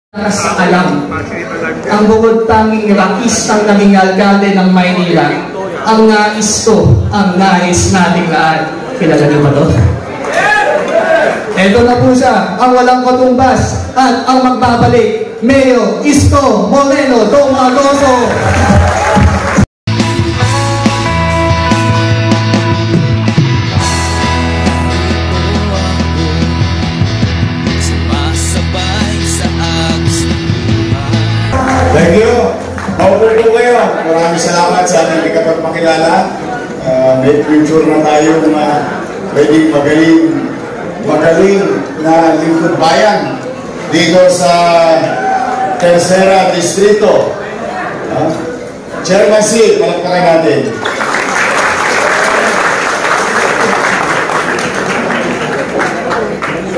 Sa alam, ang bukod tanging rakistang naging alkalde ng Maynila, ang nais ko, ang nais nating lahat. Kilala niyo ba to? Ito na po siya, ang walang katumbas at ang magbabalik, Mayor Isko Moreno Domagoso. Thank you. Over po kayo. Maraming salamat sa ating ikapagpakilala. May future na tayo pwedeng magaling na lingkod bayan dito sa Tercera Distrito. Chairman C, palakpakan natin.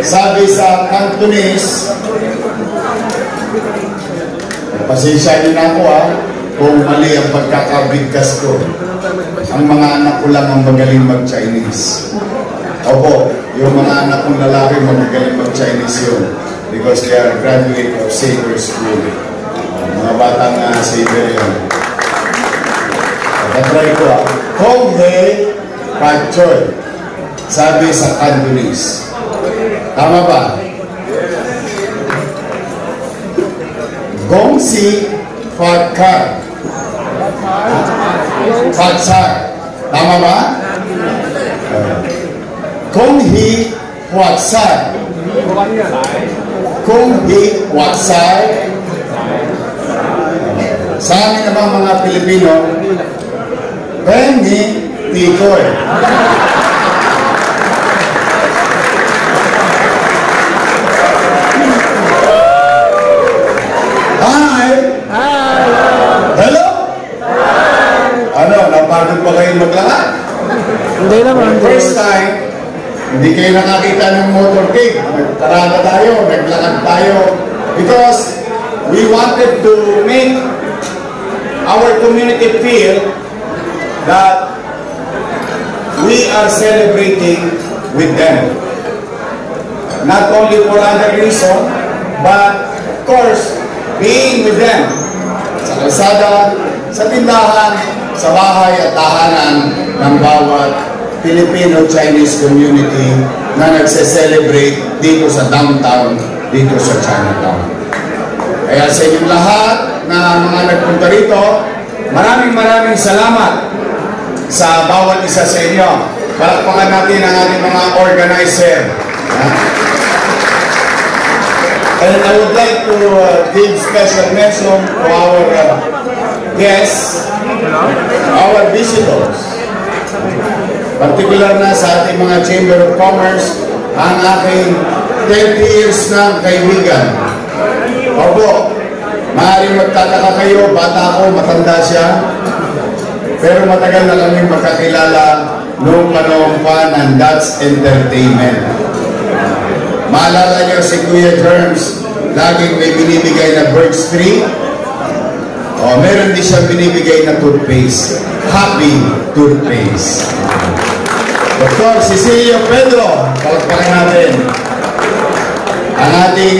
Sabi sa Cantonese, pasensya niyo na ako kung mali ang pagkakabigkas ko. Ang mga anak ko lang ang magaling mag-Chinese. Opo, yung mga anak kong lalaki magaling mag-Chinese yun. Because they are graduate of Saber School. Mga batang Saber yun. Katry ko Kong He Pat Choy. Sabi sa Cantonese. Tama ba? Gong Si Fat Kar. Fat Sar. Tama ba? Kong Hi Wat Sar. Kong Hi Wat Sar. Sa amin naman mga Pilipino, Pengi Tikoy. Napagod pa kayo maglakad? Hindi naman. First time, hindi kayo nakakita ng motorcade. Nagtarana tayo, naglakad tayo. Because we wanted to make our community feel that we are celebrating with them. Not only for other reason, but of course, being with them. Sa kalsada, sa tindahan, sa bahay at tahanan ng bawat Filipino-Chinese community na nagse-celebrate dito sa downtown, dito sa Chinatown. Kaya sa inyong lahat na mga nagpunta rito, maraming salamat sa bawat isa sa inyo. Palakpakan natin ang ating mga organizer. And I would like to give special mention to our guests, our visitors, particular na sa ating mga Chamber of Commerce, ang aking 30 years ng kaibigan. Opo, maaaring magtataka kayo, bata ako, matanda siya, pero matagal na kami magkakilala noong panahon pa ng That's Entertainment. Maalala niyo si Kuya Germs, laging may binibigay na Birch Tree. Meron din siyang binibigay na toothpaste. Happy Toothpaste. Dr. Cecilio Pedro, palakpakan natin. Ang ating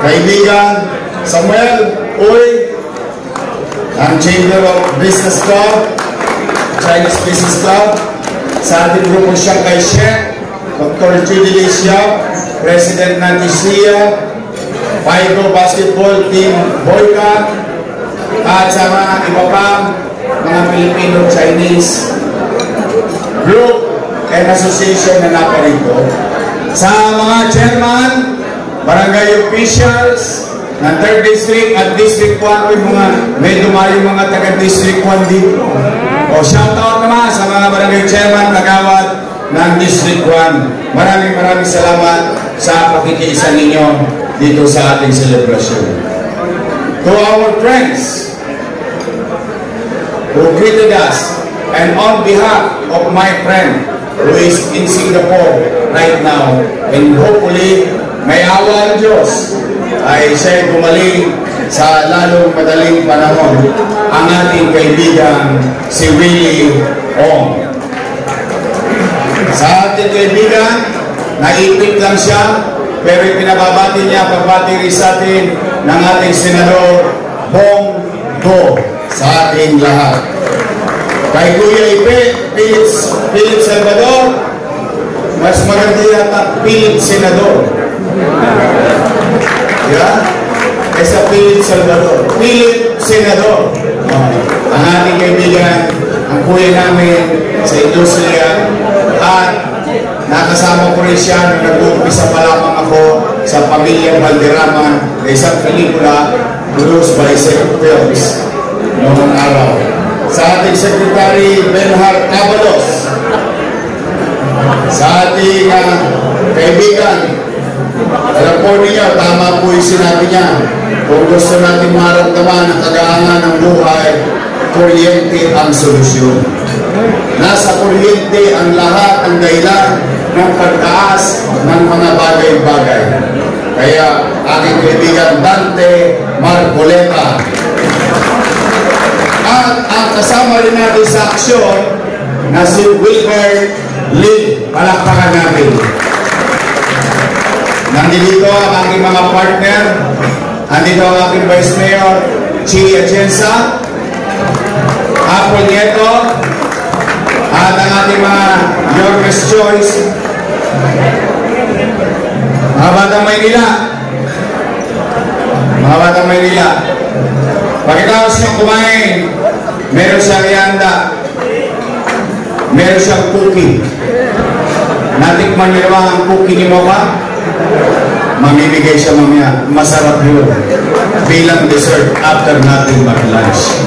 kaibigan, Samuel Uy, ang Chamber of Business Club, Chinese Business Club, sa ating grupo Shanghai Chef, Dr. Judy Siap, President ng Isia, Paigo Basketball Team Boyka, at sa mga iba pang mga Filipino-Chinese group and association na naparito. Sa mga chairman, barangay officials ng 3rd District at District 1, may dumayo mga taga-District 1 dito. Shout out naman sa mga barangay chairman, kagawad ng District 1. Maraming salamat sa pakikiisa ninyo dito sa ating celebration. To our friends who greeted us, and on behalf of my friend who is in Singapore right now, and hopefully may awa ng Diyos ay siya'y gumaling sa lalong madaling panahon, ang ating kaibigan si Willie Ong. Sa ating kaibigan, naipit lang siya pero pinababati niya pagbati rin sa atin ng ating Senador Bong Go sa ating lahat. Kay Kuya Ipe, Philip Salvador, mas maganda yata Philip Senador. Yeah? Kaysa Philip Salvador. Philip Senador. Ang ating kaibigan, ang kuya namin sa industriya, at nakasama ko rin siya nung nag-uumpisa pa lamang ako sa Pamilyang Valderrama na isang pelikula produced by Sec Films noong araw. Sa ating Secretary Benhar Avalos, sa ating kaibigan, alam po niya, tama po yung sinabi niya, kung gusto natin maramdaman ang kagaangan ng buhay, kuryente ang solusyon. Nasa kuryente ang lahat ng dahilan ng pagtaas ng mga bagay-bagay. Kaya aking kaibigan Dante Marcoleta. At ang kasama rin natin sa aksyon na si Wilbert Lee. Palakpakan natin. Nandito ang aking mga partner. Nandito ang aking Vice Mayor Chi Atienza, Apple Nieto, at ang ating mga Yorkers Choice, mga Batang Maynila. Mga Batang Maynila, pagkatapos niyong kumain, meron siyang yanda, meron siyang cookie. Natikman niyo naman ang cookie ni Mocha? Mamimigay siya mamaya. Masarap yun. Bilang dessert after natin mag-lunch.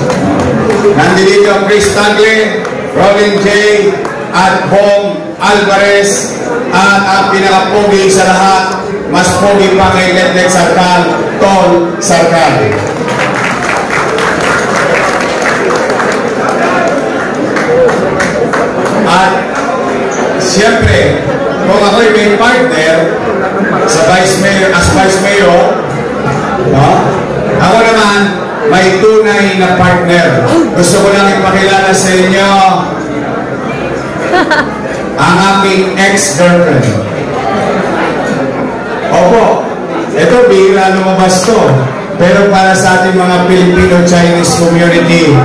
Nandito ang Chris Tagle, Robin J. at Bong Alvarez, at ang pinaka-pogi sa lahat, mas pogi pa kay Letnet Sarkal, Tol Sarkal. At siyempre, kung ako'y may partner sa Vice Mayor, as Vice Mayor, no? Ako naman may tunay na partner. Gusto ko lang ipakilala sa inyo ang aking ex-girlfriend. Opo, ito bihira lumabas to. Pero para sa ating mga Filipino-Chinese community,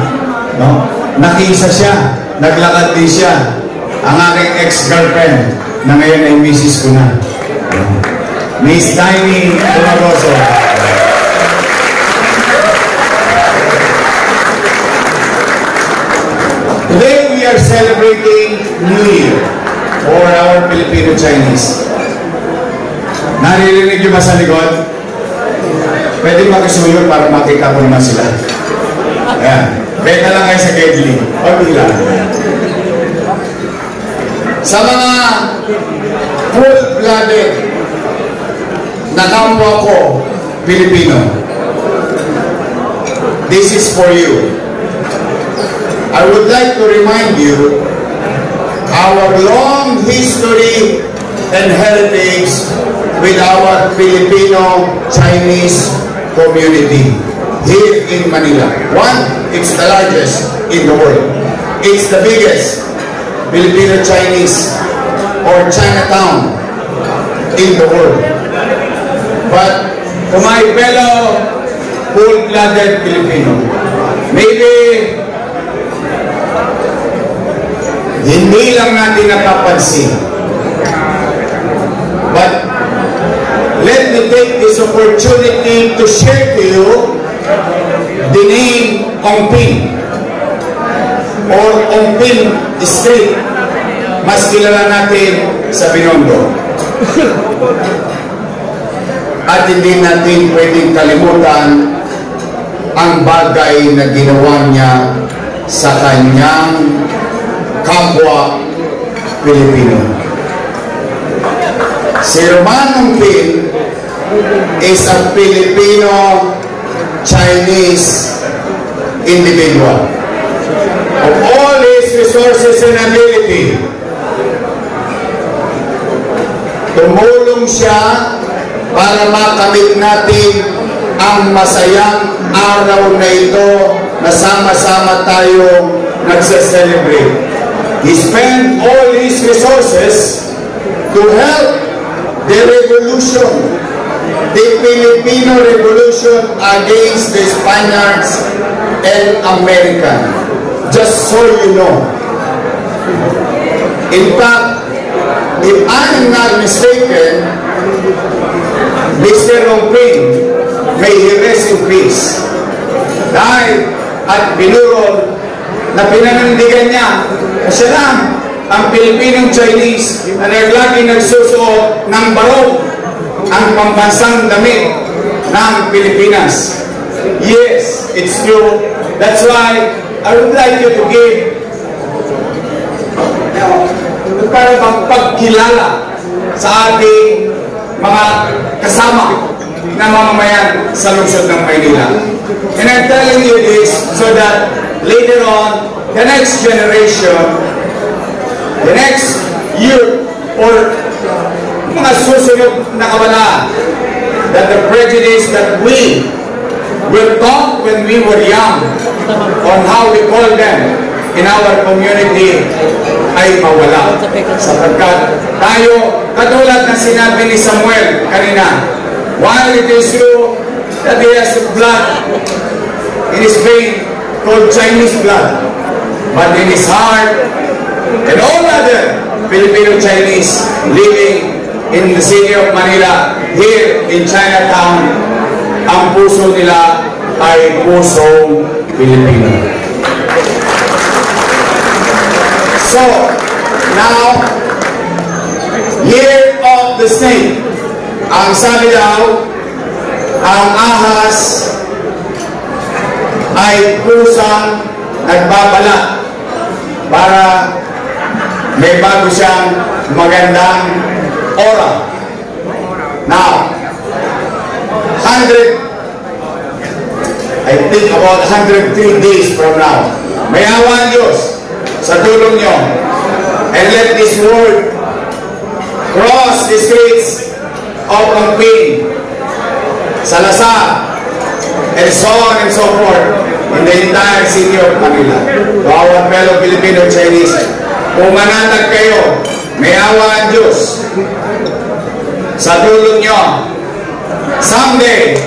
no? Nakiisa siya, naglakad din siya. Ang aking ex-girlfriend na ngayon ay misis ko na. Miss Tiny Dumagoso. Today we are celebrating New Year for our Filipino-Chinese. Naririnig niyo ba sa likod? Pwede makisuyo para makita ko naman sila. Ayan. Beta lang kayo sa Gedling. O bila. Sa mga full-blooded na kampo ko, Pilipino, this is for you. I would like to remind you our long history and heritage with our Filipino-Chinese community here in Manila. One, it's the largest in the world. It's the biggest Filipino-Chinese or Chinatown in the world. But to my fellow full-blooded Filipino, maybe hindi lang natin napapansin, but let me take this opportunity to share to you the name Ongpin or Ongpin Street, mas kilala natin sa Binondo. At hindi natin pwedeng kalimutan ang bagay na ginawa niya sa kanyang kapwa Pilipino. Si Roman Ongpin is a Filipino-Chinese individual. Of all his resources and ability, tumulong siya para makamit natin ang masayang araw na ito na sama-sama tayong nagse-celebrate. He spent all his resources to help the revolution, the Filipino Revolution against the Spaniards and American. Just so you know. In fact, if I am not mistaken, Mr. Rompin, may he rest in peace, dahil at binurol na pinanindigan niya na siya lang ang Pilipinong Chinese na lagi nagsusuot ng barong ang pambansang damit ng Pilipinas. Yes, it's true. That's why I would like you to give para magpagkilala sa ating mga kasama na mamamayan sa lungsod ng Maynila. And I'm telling you this so that later on, the next generation, the next youth, or mga susunod na kabataan, that the prejudice that we were taught when we were young on how we call them in our community ay mawala. Sapagkat tayo, katulad na sinabi ni Samuel kanina, while it is true that he has blood in his vein called Chinese blood, but in his heart and all other Filipino Chinese living in the city of Manila, here in Chinatown, ang puso nila ay pusong Pilipino. So, now, year of the snake. Ang sabi daw, ang ahas ay pusang nagbabala para may bago siyang magandang aura. Now, I think about 103 days from now, may awan Diyos sa tulong nyo, and let this word cross the streets of Pangpin, Salazar, and so on and so forth in the entire city of Manila. To our fellow Filipino Chinese, kung manatag kayo, may awa ang Diyos sa tulong nyo. Someday,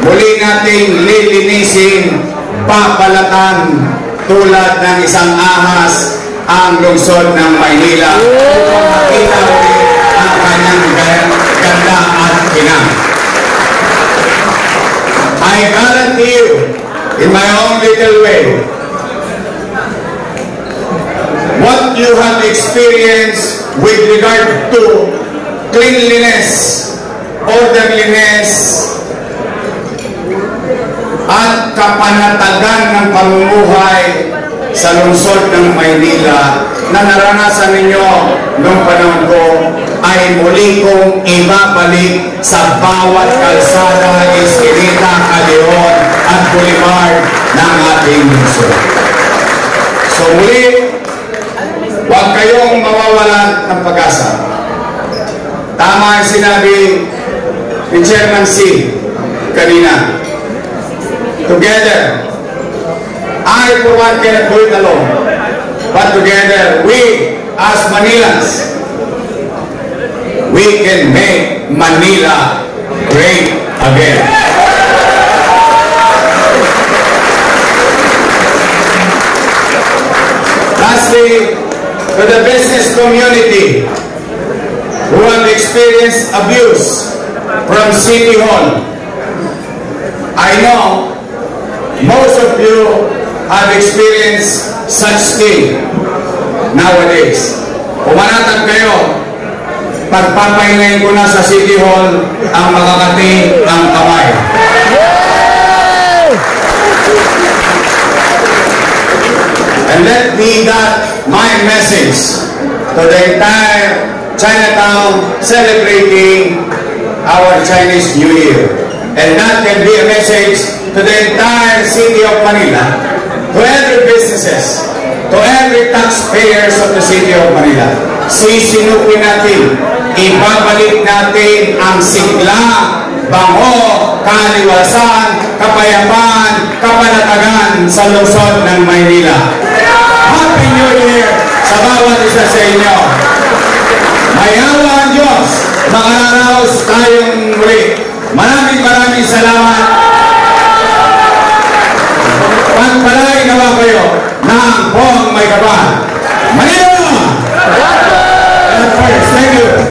muli nating lilinisin, papalatan tulad ng isang ahas ang lungsod ng Maynila upang makita ulit ang kanyang ganda at kinang. I guarantee you, in my own little way, what you have experienced with regard to cleanliness, orderliness, at kapanatagan ng pamumuhay sa lungsod ng Maynila na naranasan ninyo noong panahon ko ay muli kong ibabalik sa bawat kalsada, iskinita, kalihon at boulevard ng ating lungsod. So muli, huwag kayong mawawalan ng pag-asa. Tama ang sinabi ni Chairman C. kanina. Together, I for one cannot do it alone, but together we as Manilans, we can make Manila great again. Lastly, to the business community who have experienced abuse from City Hall, I know most of you have experienced such thing nowadays. Pumanatag kayo, pagpapahingayin ko na sa City Hall ang makakati ang kamay. And let me that my message to the entire Chinatown celebrating our Chinese New Year. And that can be a message to the entire city of Manila, to every businesses, to every taxpayers of the city of Manila. Sisinukin natin, ibabalik natin ang sigla, bango, kaliwasan, kapayapaan, kapanatagan sa lungsod ng Maynila. Happy New Year sa bawat isa sa inyo! Mayawa ang Diyos, makararaos tayong muli. Maraming salamat.